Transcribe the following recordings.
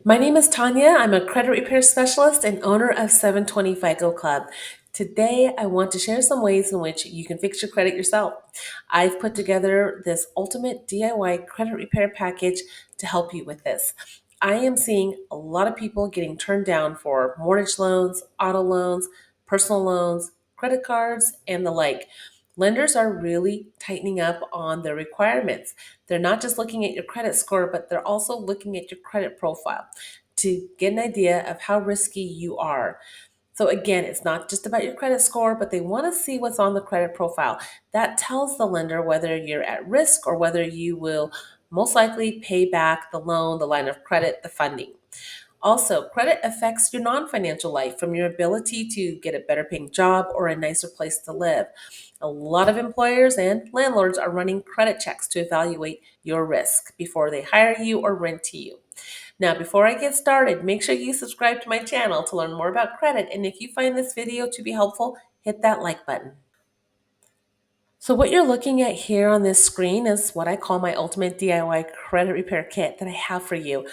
My name is Tanya. I'm a credit repair specialist and owner of 720 FICO Club. Today, I want to share some ways in which you can fix your credit yourself. I've put together this ultimate DIY credit repair package to help you with this. I am seeing a lot of people getting turned down for mortgage loans, auto loans, personal loans, credit cards, and the like. Lenders are really tightening up on their requirements. They're not just looking at your credit score, but they're also looking at your credit profile to get an idea of how risky you are. So again, it's not just about your credit score, but they want to see what's on the credit profile. That tells the lender whether you're at risk or whether you will most likely pay back the loan, the line of credit, the funding. Also, credit affects your non financial life, from your ability to get a better paying job or a nicer place to live. A lot of employers and landlords are running credit checks to evaluate your risk before they hire you or rent to you. Now, before I get started, make sure you subscribe to my channel to learn more about credit. And if you find this video to be helpful, hit that like button. So what you're looking at here on this screen is what I call my ultimate DIY credit repair kit that I have for you.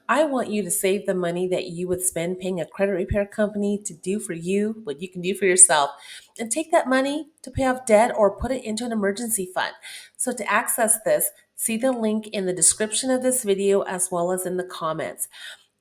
I want you to save the money that you would spend paying a credit repair company to do for you what you can do for yourself, and take that money to pay off debt or put it into an emergency fund. So to access this, see the link in the description of this video as well as in the comments.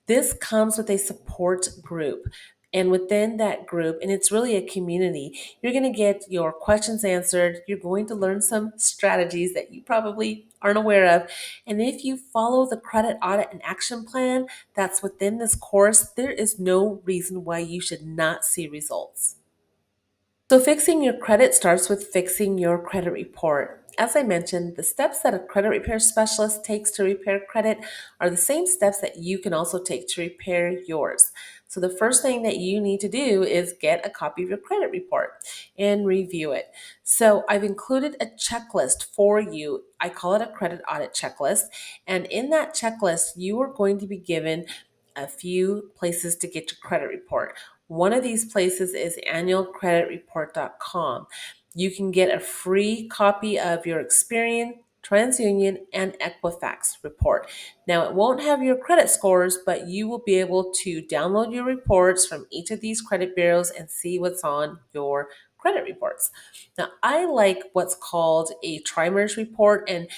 This comes with a support group. And within that group, and it's really a community, you're going to get your questions answered. You're going to learn some strategies that you probably aren't aware of. And if you follow the credit audit and action plan that's within this course, there is no reason why you should not see results. So, fixing your credit starts with fixing your credit report. As I mentioned, the steps that a credit repair specialist takes to repair credit are the same steps that you can also take to repair yours. So, the first thing that you need to do is get a copy of your credit report and review it. So, I've included a checklist for you. I call it a credit audit checklist. And in that checklist, you are going to be given a few places to get your credit report. One of these places is annualcreditreport.com. You can get a free copy of your Experian, TransUnion, and Equifax report. Now, it won't have your credit scores, but you will be able to download your reports from each of these credit bureaus and see what's on your credit reports. Now, I like what's called a tri-merge report, and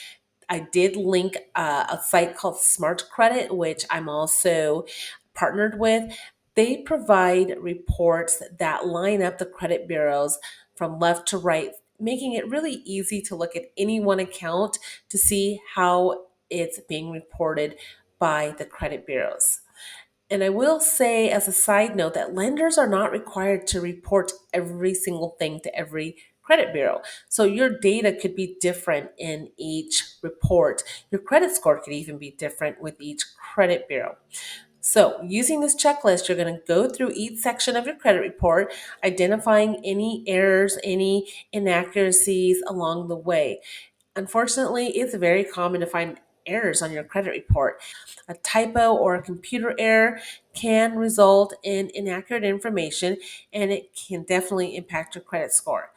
I did link a site called Smart Credit, which I'm also partnered with. They provide reports that line up the credit bureaus from left to right, making it really easy to look at any one account to see how it's being reported by the credit bureaus. And I will say, as a side note, that lenders are not required to report every single thing to every credit bureau. So your data could be different in each report. Your credit score could even be different with each credit bureau. So, using this checklist, you're going to go through each section of your credit report, identifying any errors, any inaccuracies along the way. Unfortunately, it's very common to find errors on your credit report. A typo or a computer error can result in inaccurate information, and it can definitely impact your credit score.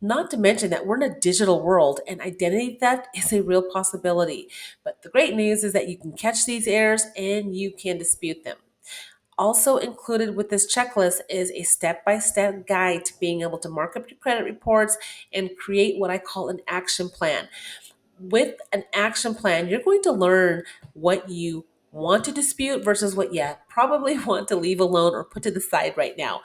Not to mention that we're in a digital world and identity theft is a real possibility. But the great news is that you can catch these errors and you can dispute them. Also included with this checklist is a step-by-step guide to being able to mark up your credit reports and create what I call an action plan. With an action plan, you're going to learn what you want to dispute versus what you probably want to leave alone or put to the side right now.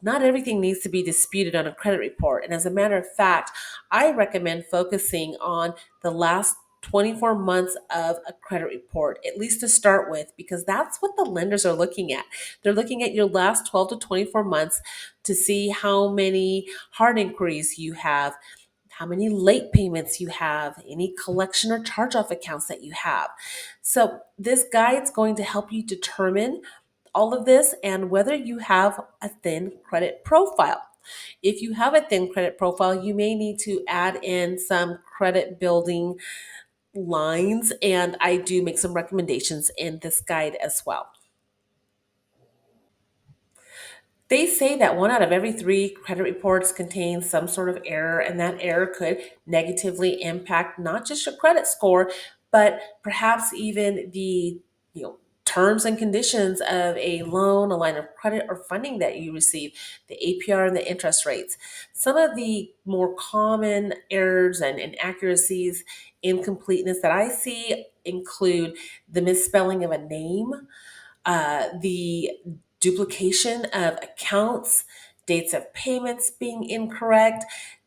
Not everything needs to be disputed on a credit report. And as a matter of fact, I recommend focusing on the last 24 months of a credit report, at least to start with, because that's what the lenders are looking at. They're looking at your last 12 to 24 months to see how many hard inquiries you have, how many late payments you have, any collection or charge off accounts that you have. So, this guide's going to help you determine all of this and whether you have a thin credit profile. If you have a thin credit profile, you may need to add in some credit building lines, and I do make some recommendations in this guide as well. They say that one out of every three credit reports contains some sort of error, and that error could negatively impact not just your credit score, but perhaps even the you know terms and conditions of a loan, a line of credit, or funding that you receive, the APR and the interest rates. Some of the more common errors and inaccuracies, incompleteness that I see include the misspelling of a name, the duplication of accounts, dates of payments being incorrect,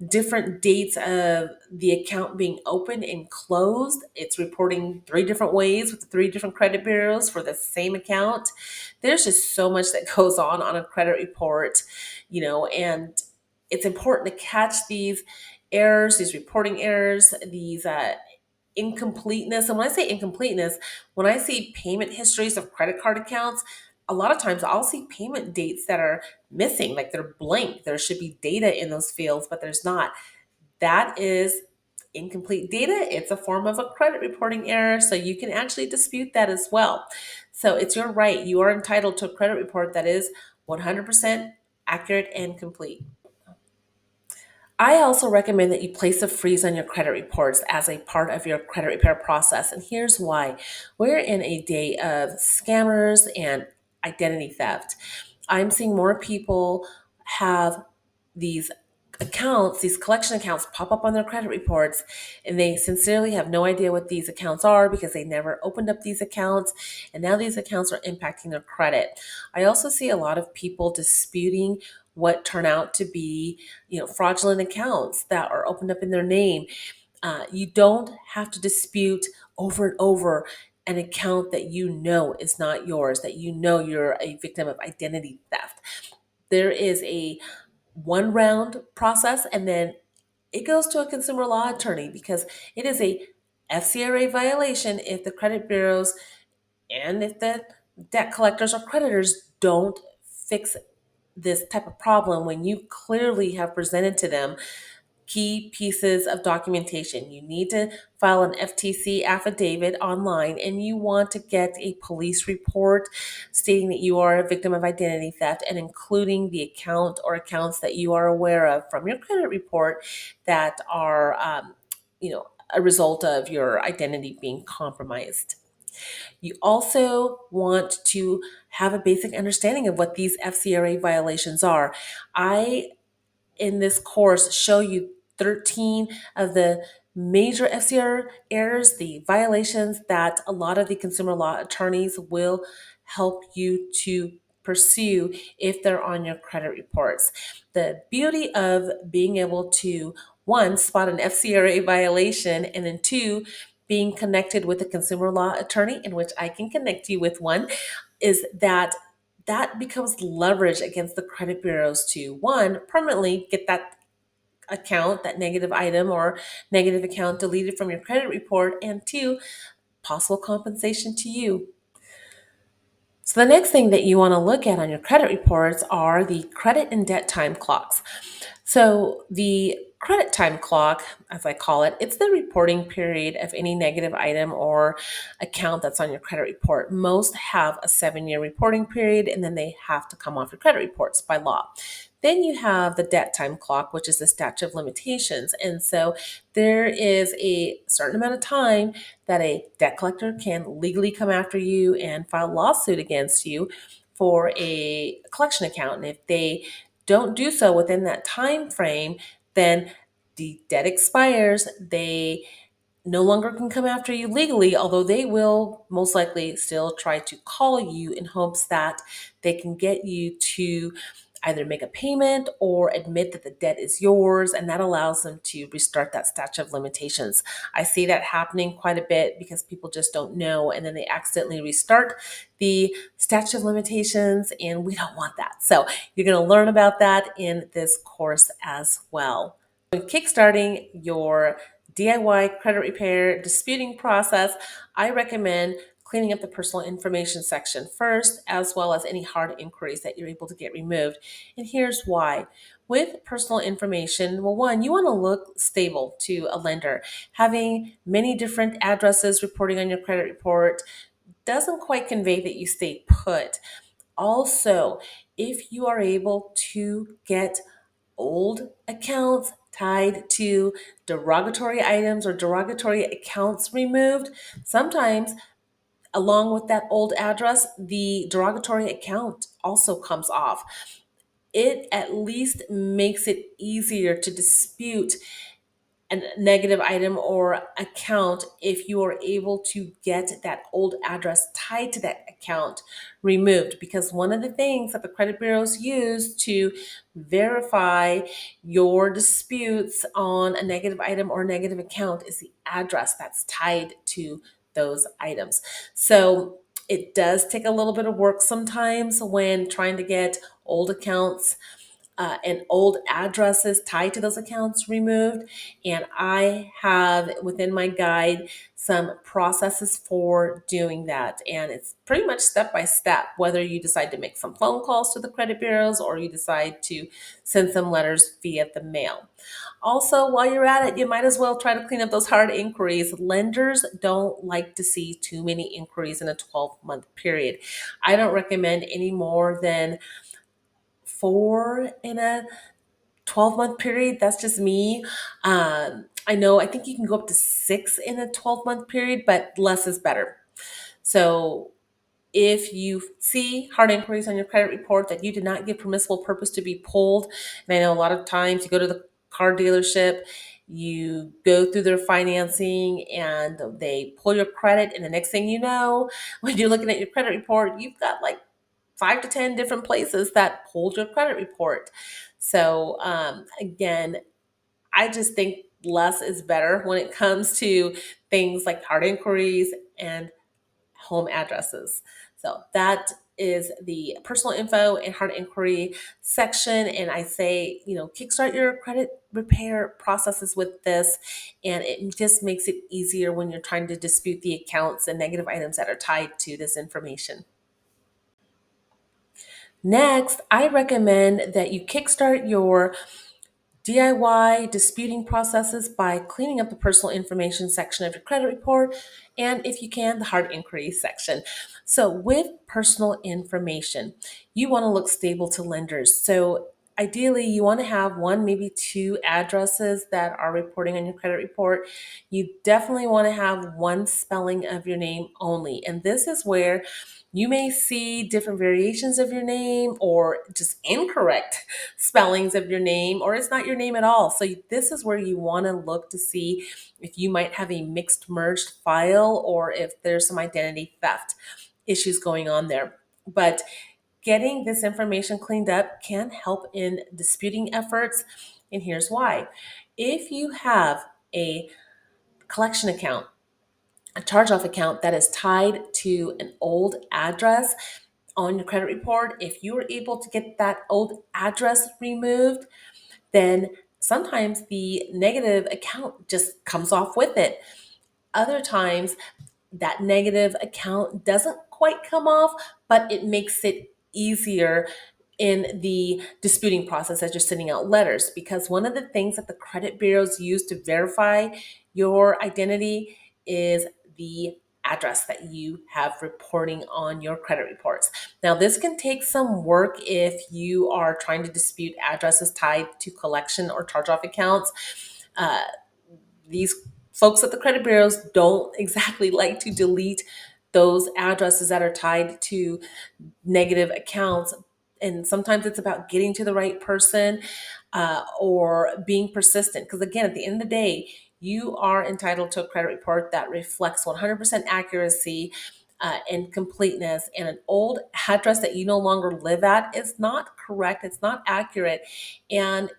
different dates of the account being opened and closed. It's reporting three different ways with three different credit bureaus for the same account. There's just so much that goes on a credit report, and it's important to catch these errors, these reporting errors, these incompleteness. And when I say incompleteness, when I see payment histories of credit card accounts, a lot of times I'll see payment dates that are missing, like they're blank. There should be data in those fields, but there's not. That is incomplete data. It's a form of a credit reporting error, so you can actually dispute that as well. So it's your right. You are entitled to a credit report that is 100% accurate and complete. I also recommend that you place a freeze on your credit reports as a part of your credit repair process. And here's why. We're in a day of scammers and identity theft. I'm seeing more people have these accounts, these collection accounts pop up on their credit reports, and they sincerely have no idea what these accounts are because they never opened up these accounts, and now these accounts are impacting their credit. I also see a lot of people disputing what turn out to be, fraudulent accounts that are opened up in their name. You don't have to dispute over and over an account that you know is not yours, that you know you're a victim of identity theft. There is a one round process, and then it goes to a consumer law attorney because it is a FCRA violation if the credit bureaus and if the debt collectors or creditors don't fix this type of problem when you clearly have presented to them key pieces of documentation. You need to file an FTC affidavit online, and you want to get a police report stating that you are a victim of identity theft and including the account or accounts that you are aware of from your credit report that are, a result of your identity being compromised. You also want to have a basic understanding of what these FCRA violations are. I in this course show you 13 of the major FCR errors, the violations that a lot of the consumer law attorneys will help you to pursue if they're on your credit reports. The beauty of being able to, one, spot an FCRA violation, and then two, being connected with a consumer law attorney, in which I can connect you with one, is that becomes leverage against the credit bureaus to, one, permanently get that account, that negative item or negative account deleted from your credit report, and two, possible compensation to you. So the next thing that you want to look at on your credit reports are the credit and debt time clocks. So the credit time clock, as I call it, it's the reporting period of any negative item or account that's on your credit report. Most have a 7-year reporting period, and then they have to come off your credit reports by law. Then you have the debt time clock, which is the statute of limitations. And so there is a certain amount of time that a debt collector can legally come after you and file a lawsuit against you for a collection account. And if they don't do so within that time frame, then the debt expires. They no longer can come after you legally, although they will most likely still try to call you in hopes that they can get you to either make a payment or admit that the debt is yours, and that allows them to restart that statute of limitations. I see that happening quite a bit because people just don't know, and then they accidentally restart the statute of limitations, and we don't want that. So you're going to learn about that in this course as well. When kickstarting your DIY credit repair disputing process, I recommend cleaning up the personal information section first, as well as any hard inquiries that you're able to get removed. And here's why. With personal information, well, one, you want to look stable to a lender. Having many different addresses reporting on your credit report doesn't quite convey that you stay put. Also, if you are able to get old accounts tied to derogatory items or derogatory accounts removed, sometimes Along with that old address, the derogatory account also comes off. It at least makes it easier to dispute a negative item or account if you are able to get that old address tied to that account removed. Because one of the things that the credit bureaus use to verify your disputes on a negative item or negative account is the address that's tied to those items. So it does take a little bit of work sometimes when trying to get old accounts and old addresses tied to those accounts removed. And I have within my guide some processes for doing that. And it's pretty much step by step, whether you decide to make some phone calls to the credit bureaus or you decide to send some letters via the mail. Also, while you're at it, you might as well try to clean up those hard inquiries. Lenders don't like to see too many inquiries in a 12-month period. I don't recommend any more than 4 in a 12-month period. That's just me. I think you can go up to 6 in a 12-month period, but less is better. So if you see hard inquiries on your credit report that you did not give permissible purpose to be pulled, and I know a lot of times you go to the car dealership, you go through their financing and they pull your credit, and the next thing you know, when you're looking at your credit report, you've got like 5 to 10 different places that pulled your credit report. So again, I just think less is better when it comes to things like hard inquiries and home addresses. So that is the personal info and hard inquiry section. And I say, kickstart your credit repair processes with this. And it just makes it easier when you're trying to dispute the accounts and negative items that are tied to this information. Next, I recommend that you kickstart your DIY disputing processes by cleaning up the personal information section of your credit report and, if you can, the hard inquiry section. So, with personal information, you want to look stable to lenders. So, ideally, you want to have one, maybe two addresses that are reporting on your credit report. You definitely want to have one spelling of your name only. And this is where you may see different variations of your name or just incorrect spellings of your name, or it's not your name at all. So this is where you want to look to see if you might have a mixed merged file or if there's some identity theft issues going on there. But getting this information cleaned up can help in disputing efforts. And here's why. If you have a collection account, a charge off account that is tied to an old address on your credit report, if you were able to get that old address removed, then sometimes the negative account just comes off with it. Other times, that negative account doesn't quite come off, but it makes it easier in the disputing process as you're sending out letters. Because one of the things that the credit bureaus use to verify your identity is the address that you have reporting on your credit reports. Now, this can take some work if you are trying to dispute addresses tied to collection or charge off accounts. Uh, these folks at the credit bureaus don't exactly like to delete those addresses that are tied to negative accounts. And sometimes it's about getting to the right person or being persistent. Because again, at the end of the day, you are entitled to a credit report that reflects 100% accuracy and completeness. And an old address that you no longer live at is not correct, it's not accurate. And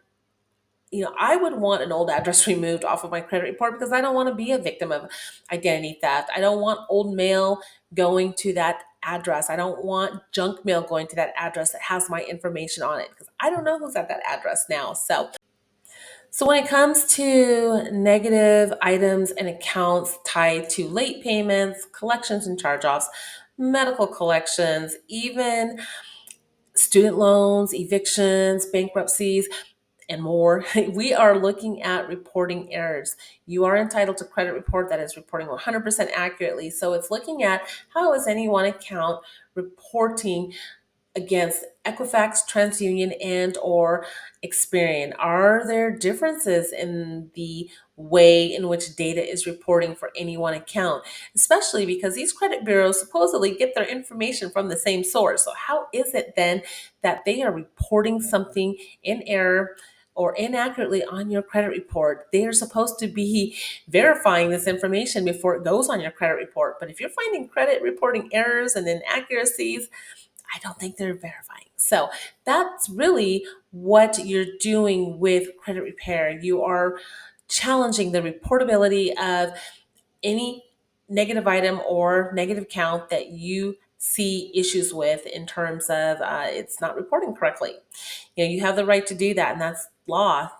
I would want an old address removed off of my credit report because I don't want to be a victim of identity theft. I don't want old mail going to that address. I don't want junk mail going to that address that has my information on it because I don't know who's at that address now. So when it comes to negative items and accounts tied to late payments, collections and charge-offs, medical collections, even student loans, evictions, bankruptcies, and more, we are looking at reporting errors. You are entitled to credit report that is reporting 100% accurately. So it's looking at how is any one account reporting against Equifax, TransUnion, and or Experian? Are there differences in the way in which data is reporting for any one account? Especially because these credit bureaus supposedly get their information from the same source. So how is it then that they are reporting something in error or inaccurately on your credit report? They are supposed to be verifying this information before it goes on your credit report. But if you're finding credit reporting errors and inaccuracies, I don't think they're verifying. So that's really what you're doing with credit repair. You are challenging the reportability of any negative item or negative count that you see issues with in terms of it's not reporting correctly. You have the right to do that, and that's law.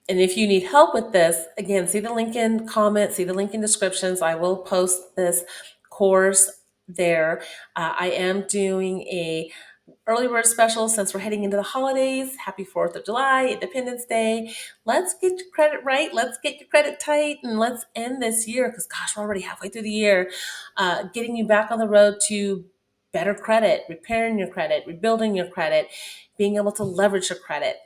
And if you need help with this, again, see the link in comments, see the link in descriptions. I will post this course there. I am doing a early bird special since we're heading into the holidays. Happy 4th of July, Independence Day. Let's get your credit right. Let's get your credit tight, and let's end this year, because gosh, we're already halfway through the year, getting you back on the road to better credit, repairing your credit, rebuilding your credit, being able to leverage your credit.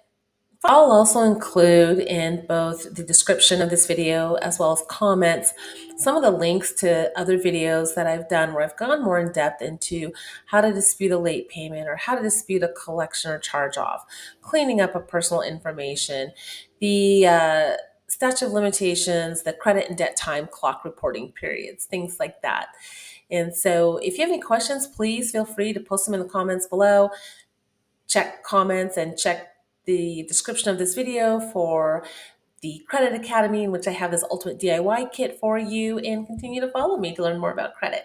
I'll also include in both the description of this video as well as comments some of the links to other videos that I've done where I've gone more in depth into how to dispute a late payment or how to dispute a collection or charge off, cleaning up of personal information, the statute of limitations, the credit and debt time clock reporting periods, things like that. And so if you have any questions, please feel free to post them in the comments below. Check comments and check the description of this video for the Credit Academy, in which I have this ultimate DIY kit for you, and continue to follow me to learn more about credit.